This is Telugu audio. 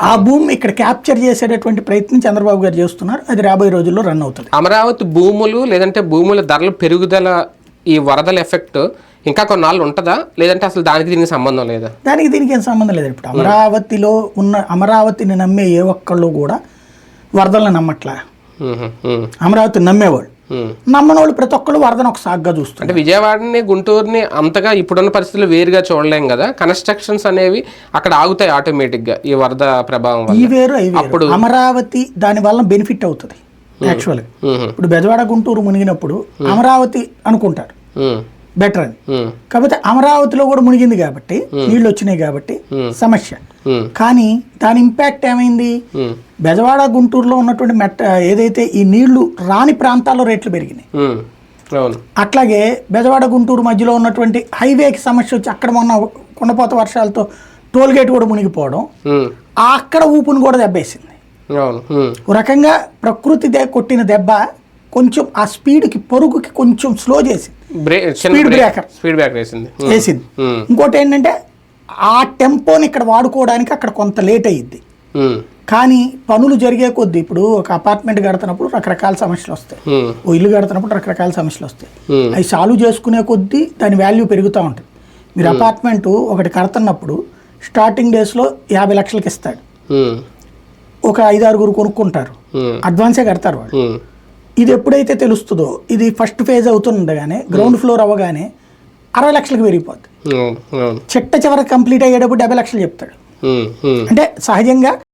ఆ భూమి ఇక్కడ క్యాప్చర్ చేసేటటువంటి ప్రయత్నం చంద్రబాబు గారు చేస్తున్నారు. అది రాబోయే రోజుల్లో రన్ అవుతుంది. అమరావతి భూములు లేదంటే భూముల ధరల పెరుగుదల ఈ వరదల ఎఫెక్ట్ ఇంకా కొన్నాళ్ళు ఉంటుందా, లేదంటే అసలు దానికి దీనికి సంబంధం లేదా? దానికి దీనికి ఏం సంబంధం లేదు. ఇప్పుడు అమరావతిలో ఉన్న అమరావతిని నమ్మే ఏ ఒక్కళ్ళు కూడా వరదలను నమ్మట్లా. అమరావతిని నమ్మేవాళ్ళు, నమ్మని వాళ్ళు ప్రతి ఒక్కళ్ళు వరదను ఒక సాగ్గా చూస్తారు. అంటే విజయవాడని గుంటూరుని అంతగా ఇప్పుడున్న పరిస్థితులు వేరుగా చూడలేం కదా, కన్స్ట్రక్షన్స్ అనేవి అక్కడ ఆగుతాయి ఆటోమేటిక్ గా ఈ వరద ప్రభావం. ఈ వేరు అప్పుడు అమరావతి దాని వల్ల బెనిఫిట్ అవుతుంది. యాక్చువల్గా ఇప్పుడు బెజవాడ గుంటూరు మునిగినప్పుడు అమరావతి అనుకుంటారు బెటర్ అని, కాకపోతే అమరావతిలో కూడా మునిగింది కాబట్టి నీళ్ళు వచ్చినాయి కాబట్టి సమస్య. కానీ దాని ఇంపాక్ట్ ఏమైంది, బెజవాడ గుంటూరులో ఉన్నటువంటి ఏదైతే ఈ నీళ్లు రాని ప్రాంతాల్లో రేట్లు పెరిగినాయి. అట్లాగే బెజవాడ గుంటూరు మధ్యలో ఉన్నటువంటి హైవేకి సమస్య వచ్చి అక్కడ మొన్న కుండపోత వర్షాలతో టోల్ గేట్ కూడా మునిగిపోవడం అక్కడ ఊపును కూడా దెబ్బేసింది. ఒక రకంగా ప్రకృతి కొట్టిన దెబ్బ కొంచెం ఆ స్పీడ్కి పరుగుకి కొంచెం స్లో చేసింది, స్పీడ్ బ్రేకర్ వేసింది. ఇంకోటి ఏంటంటే ఆ టెంపోని ఇక్కడ వాడుకోవడానికి అక్కడ కొంత లేట్ అయ్యిద్ది. కానీ పనులు జరిగే కొద్దీ ఇప్పుడు ఒక అపార్ట్మెంట్ కడుతున్నప్పుడు రకరకాల సమస్యలు వస్తాయి, ఓ ఇల్లు కడుతున్నప్పుడు రకరకాల సమస్యలు వస్తాయి. అవి సాల్వ్ చేసుకునే కొద్దీ దాని వాల్యూ పెరుగుతూ ఉంటుంది. మీరు అపార్ట్మెంట్ ఒకటి కడుతున్నప్పుడు స్టార్టింగ్ డేస్లో 50 లక్షలకి ఇస్తాడు, ఒక 5-6 కొనుక్కుంటారు, అడ్వాన్సే కడతారు వాళ్ళు. ఇది ఎప్పుడైతే తెలుస్తుందో ఇది ఫస్ట్ ఫేజ్ అవుతుండగానే గ్రౌండ్ ఫ్లోర్ అవ్వగానే 60 లక్షలకు పెరిగిపోద్ది. చిట్ట చివరికి కంప్లీట్ అయ్యేటప్పుడు 70 లక్షలు చెప్తాడు. అంటే సహజంగా